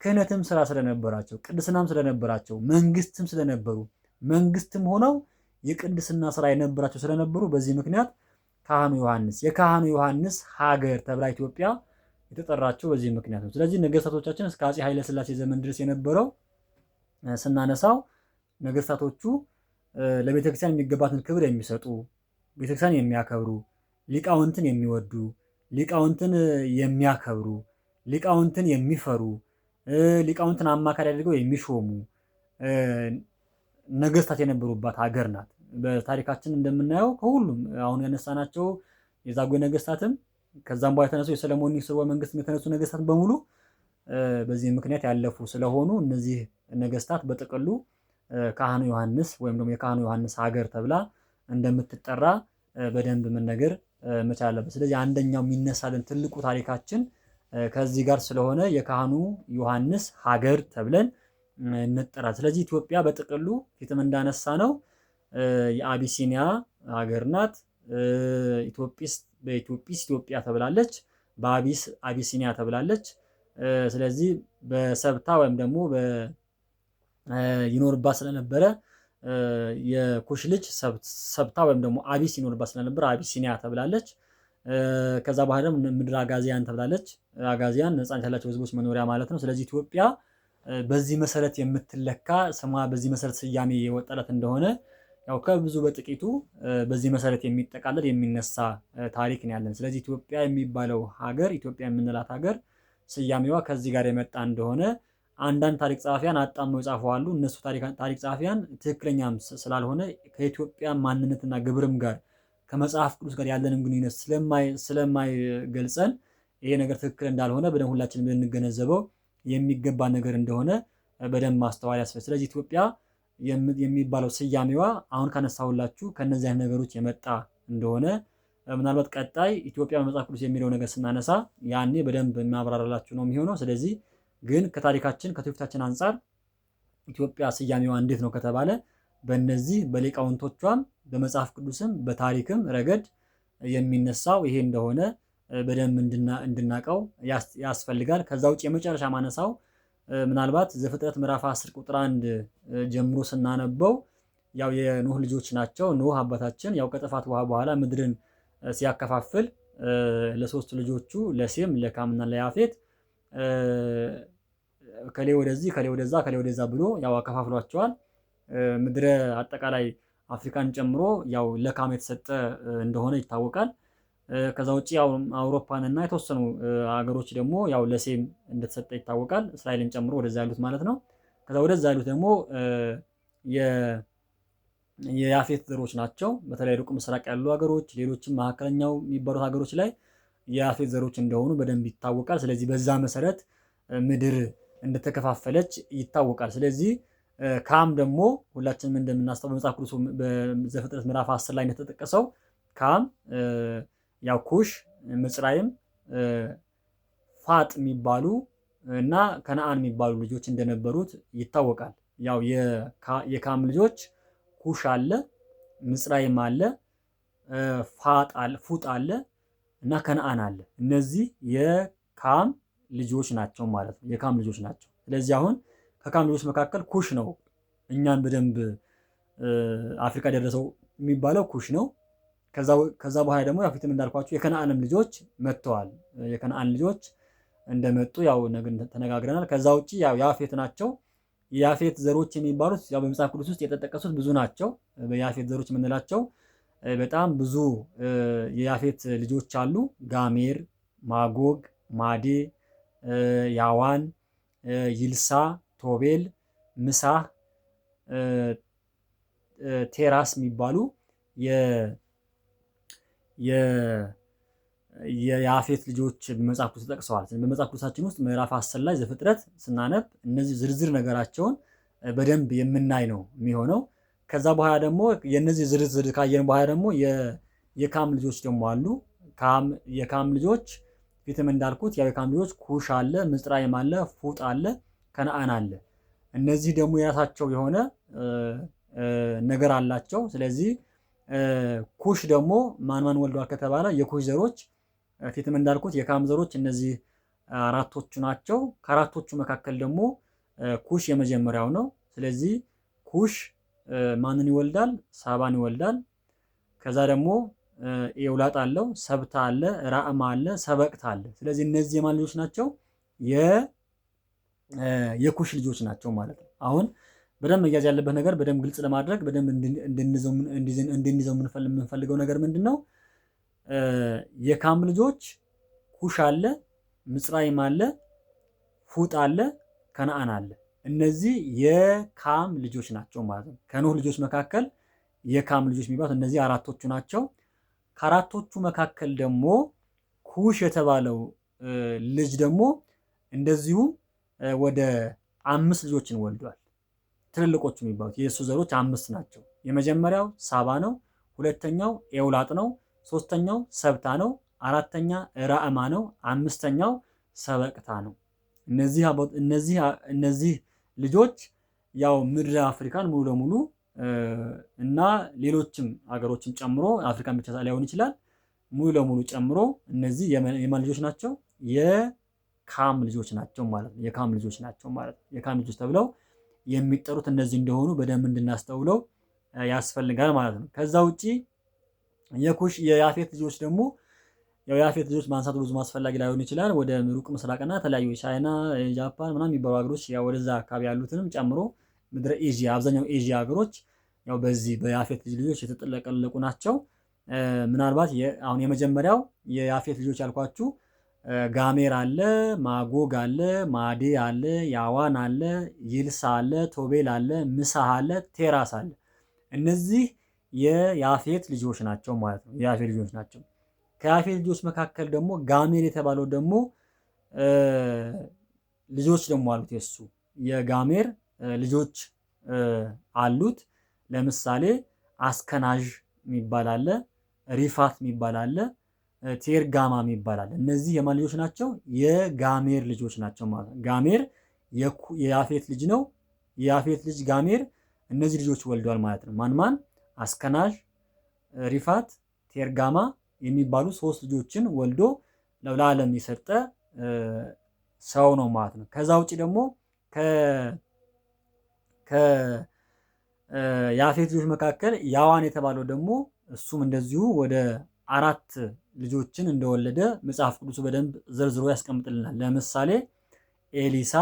ክህነትም ስራ ስለነበራቸው፣ ቅድስናም ስለነበራቸው፣ መንግስትም ስለነበሩ፣ መንግስትም ሆነው የቅድስና ስራ የነበራቸው ስለነበሩ በዚህ ምክንያት ካህኑ ዮሐንስ የካህኑ ዮሐንስ ሀገር ተብላ ኢትዮጵያ የተጠራቸው በዚህ ምክንያት ነው። ስለዚህ ነገስታቶቻችን እስከ አፄ ኃይለ ሥላሴ ዘመን ድረስ የነበረው ስናነሳው ነገስታቶቹ ለቤተክርስቲያን የሚገባትን ክብር የሚሰጡ፣ ቤተክርስቲያን የሚያከብሩ፣ ሊቃውንትን የሚወዱ፣ ሊቃውንትን የሚያከብሩ፣ ሊቃውንትን የሚፈሩ፣ ሊቃውንትን አማካሪ አድርገው የሚሾሙ ነገስታት የነበሩባት ሀገር ናት። በታሪካችን እንደምናየው ከሁሉም አሁን ያነሳናቸው የዛጉዌ ነገስታትም ከዛም በኋላ የተነሱ የሰለሞን ስርወ መንግስት የተነሱ ነገስታት በሙሉ በዚህ ምክንያት ያለፉ ስለሆኑ እነዚህ ነገስታት በጥቅሉ ካህኑ ዮሐንስ ወይም ደግሞ የካህኑ ዮሐንስ ሀገር ተብላ እንደምትጠራ በደንብ መነገር መቻል አለበት። ስለዚህ አንደኛው የሚነሳልን ትልቁ ታሪካችን ከዚህ ጋር ስለሆነ የካህኑ ዮሐንስ ሀገር ተብለን እንጠራለን። ስለዚህ ኢትዮጵያ በጥቅሉ ፊትም እንዳነሳ ነው የአቢሲኒያ ሀገር ናት። በኢትዮጵስ ኢትዮጵያ ተብላለች፣ በአቢስ አቢሲኒያ ተብላለች። ስለዚህ በሰብታ ወይም ደግሞ ይኖርባት ስለነበረ የኩሽ ልጅ ሰብታ ወይም ደግሞ አቢስ ይኖርባት ስለነበረ አቢሲኒያ ተብላለች። ከዛ በኋላ ደግሞ ምድር አጋዚያን ተብላለች። አጋዚያን ነፃነት ያላቸው ህዝቦች መኖሪያ ማለት ነው። ስለዚህ ኢትዮጵያ በዚህ መሰረት የምትለካ ስሟ በዚህ መሰረት ስያሜ የወጣላት እንደሆነ ያው ከብዙ በጥቂቱ በዚህ መሰረት የሚጠቃለል የሚነሳ ታሪክ ነው ያለን። ስለዚህ ኢትዮጵያ የሚባለው ሀገር ኢትዮጵያ የምንላት ሀገር ስያሜዋ ከዚህ ጋር የመጣ እንደሆነ አንዳንድ ታሪክ ጸሐፊያን አጣመው የጻፉ አሉ። እነሱ ታሪክ ጸሐፊያን ትክክለኛም ስላልሆነ ከኢትዮጵያ ማንነትና ግብርም ጋር ከመጽሐፍ ቅዱስ ጋር ያለንም ግንኙነት ስለማይገልጸን ይሄ ነገር ትክክል እንዳልሆነ በደንብ ሁላችንም ልንገነዘበው የሚገባ ነገር እንደሆነ በደንብ ማስተዋል ያስፈልጋል። ስለዚህ ኢትዮጵያ የሚባለው ስያሜዋ አሁን ካነሳሁላችሁ ከነዚህ አይነት ነገሮች የመጣ እንደሆነ ምናልባት ቀጣይ ኢትዮጵያ በመጽሐፍ ቅዱስ የሚለው ነገር ስናነሳ ያኔ በደንብ የሚያብራራላችሁ ነው የሚሆነው። ስለዚህ ግን ከታሪካችን ከትውፊታችን አንጻር ኢትዮጵያ ስያሜዋ እንዴት ነው ከተባለ በእነዚህ በሊቃውንቶቿም በመጽሐፍ ቅዱስም በታሪክም ረገድ የሚነሳው ይሄ እንደሆነ በደንብ እንድናቀው ያስፈልጋል። ከዛ ውጭ የመጨረሻ ማነሳው ምናልባት ዘፍጥረት ምዕራፍ 10 ቁጥር 1 ጀምሮ ስናነበው ያው የኖህ ልጆች ናቸው። ኖህ አባታችን ያው ከጥፋት ውሃ በኋላ ምድርን ሲያከፋፍል ለሶስት ልጆቹ ለሴም ለካምና ለያፌት ከሌ ወደዚህ ከሌ ወደዛ ከሌ ወደዛ ብሎ ያው አከፋፍሏቸዋል። ምድረ አጠቃላይ አፍሪካን ጨምሮ ያው ለካም የተሰጠ እንደሆነ ይታወቃል። ከዛ ውጪ ያው አውሮፓን እና የተወሰኑ ሀገሮች ደግሞ ያው ለሴም እንደተሰጠ ይታወቃል። እስራኤልን ጨምሮ ወደዛ ያሉት ማለት ነው። ከዛ ወደዛ ያሉት ደግሞ የያፌት ዘሮች ናቸው። በተለይ ሩቅ ምስራቅ ያሉ ሀገሮች፣ ሌሎችም መካከለኛው የሚባሉት ሀገሮች ላይ የያፌት ዘሮች እንደሆኑ በደንብ ይታወቃል። ስለዚህ በዛ መሰረት ምድር እንደተከፋፈለች ይታወቃል። ስለዚህ ካም ደግሞ ሁላችንም እንደምናስተው በመጽሐፍ ቅዱስ በዘፍጥረት ምዕራፍ 10 ላይ እንደተጠቀሰው ካም ያው ኩሽ፣ ምጽራይም፣ ፋጥ የሚባሉ እና ከነአን የሚባሉ ልጆች እንደነበሩት ይታወቃል። ያው የካም ልጆች ኩሽ አለ፣ ምጽራይም አለ፣ ፉጥ አለ እና ከነአን አለ። እነዚህ የካም ልጆች ናቸው ማለት ነው። የካም ልጆች ናቸው። ስለዚህ አሁን ከካም ልጆች መካከል ኩሽ ነው እኛን በደንብ አፍሪካ ደረሰው የሚባለው ኩሽ ነው። ከዛ በኋላ ደግሞ ያው ፊትም እንዳልኳችሁ የከነአንም ልጆች መጥተዋል። የከነአን ልጆች እንደመጡ ያው ተነጋግረናል። ከዛ ውጪ ያው ያፌት ናቸው። የያፌት ዘሮች የሚባሉት ያው በመጽሐፍ ቅዱስ ውስጥ የተጠቀሱት ብዙ ናቸው። በያፌት ዘሮች የምንላቸው በጣም ብዙ የያፌት ልጆች አሉ። ጋሜር፣ ማጎግ፣ ማዴ፣ ያዋን፣ ይልሳ፣ ቶቤል፣ ምሳህ፣ ቴራስ የሚባሉ የያፌት ልጆች በመጽሐፍ ቅዱስ ተጠቅሰዋል። በመጽሐፍ ቅዱሳችን ውስጥ ምዕራፍ 10 ላይ ዘፍጥረት ስናነብ እነዚህ ዝርዝር ነገራቸውን በደንብ የምናይ ነው የሚሆነው። ከዛ በኋላ ደግሞ የነዚህ ዝርዝር ካየን በኋላ ደግሞ የካም ልጆች ደግሞ አሉ። የካም ልጆች ፊትም እንዳልኩት ያው የካም ልጆች ኩሽ አለ፣ ምጽራይም አለ፣ ፉጥ አለ፣ ከነአን አለ። እነዚህ ደግሞ የራሳቸው የሆነ ነገር አላቸው። ስለዚህ ኩሽ ደግሞ ማን ወልዷል ከተባለ የኩሽ ዘሮች ፊትም እንዳልኩት የካም ዘሮች እነዚህ አራቶቹ ናቸው። ከአራቶቹ መካከል ደግሞ ኩሽ የመጀመሪያው ነው። ስለዚህ ኩሽ ማንን ይወልዳል? ሳባን ይወልዳል። ከዛ ደግሞ ኤውላጥ አለው፣ ሰብታ አለ፣ ራእማ አለ፣ ሰበቅት አለ። ስለዚህ እነዚህ የማን ልጆች ናቸው? የኩሽ ልጆች ናቸው ማለት ነው። አሁን በደንብ መያዝ ያለበት ነገር በደንብ ግልጽ ለማድረግ በደንብ እንድንይዘው የምንፈልገው ነገር ምንድን ነው? የካም ልጆች ኩሽ አለ፣ ምጽራይም አለ፣ ፉጥ አለ፣ ከነአን አለ። እነዚህ የካም ልጆች ናቸው ማለት ነው። ከኖህ ልጆች መካከል የካም ልጆች የሚባሉት እነዚህ አራቶቹ ናቸው። ከአራቶቹ መካከል ደግሞ ኩሽ የተባለው ልጅ ደግሞ እንደዚሁ ወደ 5 ልጆችን ወልዷል። ትልልቆቹ የሚባሉት የእሱ ዘሮች 5 ናቸው። የመጀመሪያው ሳባ ነው። ሁለተኛው ኤውላጥ ነው። ሶስተኛው ሰብታ ነው። አራተኛ ራእማ ነው። አምስተኛው ሰበቅታ ነው። እነዚህ ልጆች ያው ምድረ አፍሪካን ሙሉ ለሙሉ እና ሌሎችም ሀገሮችን ጨምሮ አፍሪካን ብቻ ላይሆን ይችላል ሙሉ ለሙሉ ጨምሮ እነዚህ የማን ልጆች ናቸው? የካም ልጆች ናቸው ማለት ነው። የካም ልጆች ናቸው ማለት ነው። የካም ልጆች ተብለው የሚጠሩት እነዚህ እንደሆኑ በደንብ እንድናስተውለው ያስፈልጋል ማለት ነው። ከዛ ውጪ የያፌት ልጆች ደግሞ ያው የያፌት ልጆች ማንሳቱ ብዙ አስፈላጊ ላይሆን ይችላል። ወደ ሩቅ ምስራቅና የተለያዩ ቻይና፣ ጃፓን ምናምን የሚባሉ ሀገሮች ያው ወደዛ አካባቢ ያሉትንም ጨምሮ ምድረ ኤዥያ አብዛኛው ኤዥያ ሀገሮች ያው በዚህ በያፌት ልጆች የተጠለቀለቁ ናቸው። ምናልባት አሁን የመጀመሪያው የያፌት ልጆች ያልኳችሁ ጋሜር አለ፣ ማጎግ አለ፣ ማዴ አለ፣ ያዋን አለ፣ ይልሳ አለ፣ ቶቤል አለ፣ ምሳህ አለ፣ ቴራስ አለ። እነዚህ የያፌት ልጆች ናቸው ማለት ነው። የያፌት ልጆች ናቸው። ከያፌት ልጆች መካከል ደግሞ ጋሜር የተባለው ደግሞ ልጆች ደግሞ አሉት። የሱ የጋሜር ልጆች አሉት። ለምሳሌ አስከናዥ የሚባል አለ፣ ሪፋት የሚባል አለ፣ ቴርጋማ የሚባል አለ። እነዚህ የማን ልጆች ናቸው? የጋሜር ልጆች ናቸው ማለት ነው። ጋሜር የያፌት ልጅ ነው። የያፌት ልጅ ጋሜር እነዚህ ልጆች ወልደዋል ማለት ነው። ማን ማን? አስከናዥ፣ ሪፋት፣ ቴርጋማ የሚባሉ 3 ልጆችን ወልዶ ለዓለም የሰጠ ሰው ነው ማለት ነው። ከዛ ውጪ ደግሞ ከያፌት ልጆች መካከል ያዋን የተባለው ደግሞ እሱም እንደዚሁ ወደ 4 ልጆችን እንደወለደ መጽሐፍ ቅዱሱ በደንብ ዘርዝሮ ያስቀምጥልናል። ለምሳሌ ኤሊሳ፣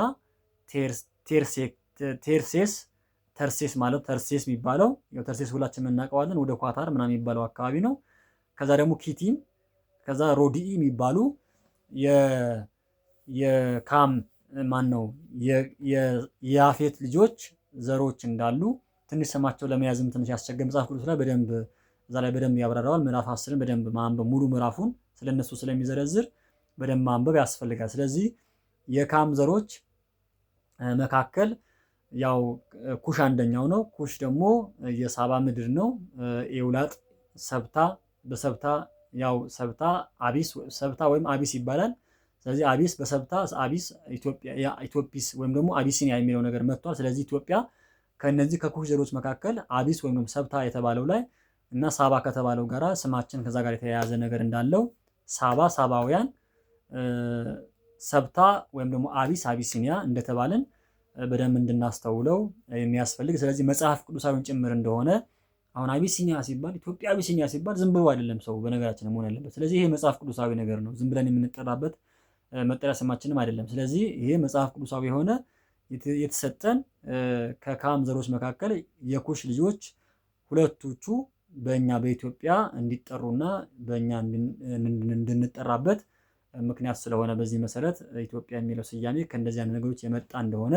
ተርሴስ ማለት ተርሴስ የሚባለው ያው ተርሴስ ሁላችንም እናውቀዋለን። ወደ ኳታር ምናምን የሚባለው አካባቢ ነው። ከዛ ደግሞ ኪቲም፣ ከዛ ሮዲኢ የሚባሉ የካም ማን ነው የያፌት ልጆች ዘሮች እንዳሉ ትንሽ ስማቸው ለመያዝም ትንሽ ያስቸገረ መጽሐፍ ቅዱስ ላይ በደንብ እዛ ላይ በደንብ ያብራራዋል። ምዕራፍ 10ን በደንብ ማንበብ ሙሉ ምዕራፉን ስለነሱ ስለሚዘረዝር በደንብ ማንበብ ያስፈልጋል። ስለዚህ የካም ዘሮች መካከል ያው ኩሽ አንደኛው ነው። ኩሽ ደግሞ የሳባ ምድር ነው። ኤውላጥ፣ ሰብታ፣ በሰብታ ያው ሰብታ አቢስ፣ ሰብታ ወይም አቢስ ይባላል። ስለዚህ አቢስ በሰብታ አቢስ ኢትዮጵስ ወይም ደግሞ አቢሲኒያ የሚለው ነገር መጥቷል። ስለዚህ ኢትዮጵያ ከነዚህ ከኩሽ ዘሮች መካከል አቢስ ወይም ደግሞ ሰብታ የተባለው ላይ እና ሳባ ከተባለው ጋራ ስማችን ከዛ ጋር የተያያዘ ነገር እንዳለው ሳባውያን፣ ሰብታ ወይም ደግሞ አቢስ አቢሲኒያ እንደተባለን በደንብ እንድናስተውለው የሚያስፈልግ። ስለዚህ መጽሐፍ ቅዱሳዊን ጭምር እንደሆነ አሁን አቢሲኒያ ሲባል ኢትዮጵያ አቢሲኒያ ሲባል ዝም ብሎ አይደለም ሰው በነገራችን መሆን ያለበት። ስለዚህ ይሄ መጽሐፍ ቅዱሳዊ ነገር ነው። ዝም ብለን የምንጠራበት መጠሪያ ስማችንም አይደለም። ስለዚህ ይሄ መጽሐፍ ቅዱሳዊ የሆነ የተሰጠን ከካም ዘሮች መካከል የኩሽ ልጆች ሁለቶቹ በእኛ በኢትዮጵያ እንዲጠሩና በእኛ እንድንጠራበት ምክንያት ስለሆነ በዚህ መሰረት ኢትዮጵያ የሚለው ስያሜ ከእንደዚህ አይነት ነገሮች የመጣ እንደሆነ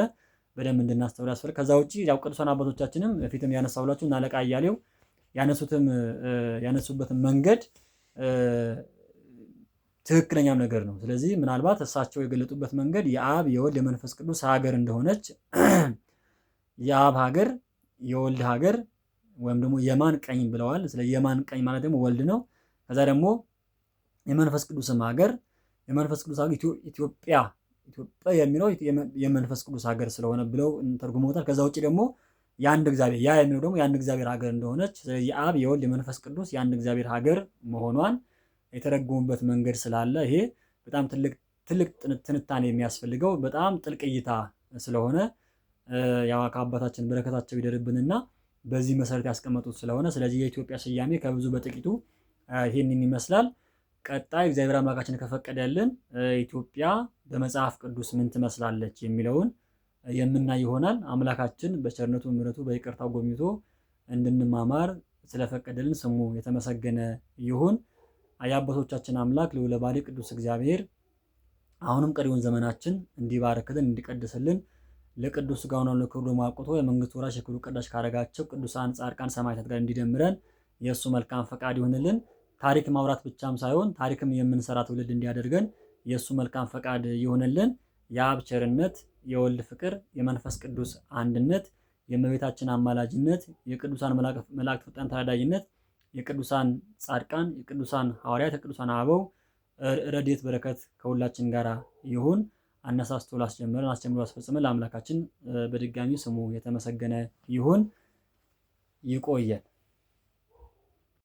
በደንብ እንድናስተውል ያስፈልጋል። ከዛ ውጭ ያው ቅዱሳን አባቶቻችንም ፊትም ያነሳሁላችሁ እና አለቃ እያሌው ያነሱበትን መንገድ ትክክለኛም ነገር ነው። ስለዚህ ምናልባት እሳቸው የገለጡበት መንገድ የአብ የወልድ የመንፈስ ቅዱስ ሀገር እንደሆነች የአብ ሀገር የወልድ ሀገር ወይም ደግሞ የማን ቀኝ ብለዋል። ስለዚህ የማን ቀኝ ማለት ደግሞ ወልድ ነው። ከዛ ደግሞ የመንፈስ ቅዱስም ሀገር የመንፈስ ቅዱስ ሀገር ኢትዮጵያ የሚለው የመንፈስ ቅዱስ ሀገር ስለሆነ ብለው ተርጉመውታል። ከዛ ውጭ ደግሞ የአንድ እግዚአብሔር ያ የሚለው ደግሞ የአንድ እግዚአብሔር ሀገር እንደሆነች ስለዚህ የአብ የወልድ የመንፈስ ቅዱስ የአንድ እግዚአብሔር ሀገር መሆኗን የተረጎሙበት መንገድ ስላለ ይሄ በጣም ትልቅ ትንታኔ የሚያስፈልገው በጣም ጥልቅ እይታ ስለሆነ ያው ከአባታችን በረከታቸው ይደርብንና በዚህ መሰረት ያስቀመጡት ስለሆነ ስለዚህ የኢትዮጵያ ስያሜ ከብዙ በጥቂቱ ይሄንን ይመስላል። ቀጣይ እግዚአብሔር አምላካችን ከፈቀደልን ኢትዮጵያ በመጽሐፍ ቅዱስ ምን ትመስላለች የሚለውን የምናይ ይሆናል። አምላካችን በቸርነቱ ምሕረቱ በይቅርታው ጎብኝቶ እንድንማማር ስለፈቀደልን ስሙ የተመሰገነ ይሁን። የአባቶቻችን አምላክ ልዑለ ባሕርይ ቅዱስ እግዚአብሔር አሁንም ቀሪውን ዘመናችን እንዲባርክልን እንዲቀድስልን ለቅዱስ ሥጋውና ለክብሩ ደግሞ አብቅቶ የመንግስቱ ወራሽ የክብሩ ቀዳሽ ካረጋቸው ቅዱሳን ጻድቃን ሰማዕታት ጋር እንዲደምረን የእሱ መልካም ፈቃድ ይሁንልን። ታሪክ ማውራት ብቻም ሳይሆን ታሪክም የምንሰራ ትውልድ እንዲያደርገን የእሱ መልካም ፈቃድ ይሁንልን። የአብ ቸርነት፣ የወልድ ፍቅር፣ የመንፈስ ቅዱስ አንድነት፣ የእመቤታችን አማላጅነት፣ የቅዱሳን መላእክት ፈጣን ተራዳይነት፣ የቅዱሳን ጻድቃን፣ የቅዱሳን ሐዋርያት፣ የቅዱሳን አበው ረድኤት በረከት ከሁላችን ጋር ይሁን። አነሳስቶ ላስጀመረን አስጀምሮ ላስፈጽመን ለአምላካችን በድጋሚ ስሙ የተመሰገነ ይሁን። ይቆየን።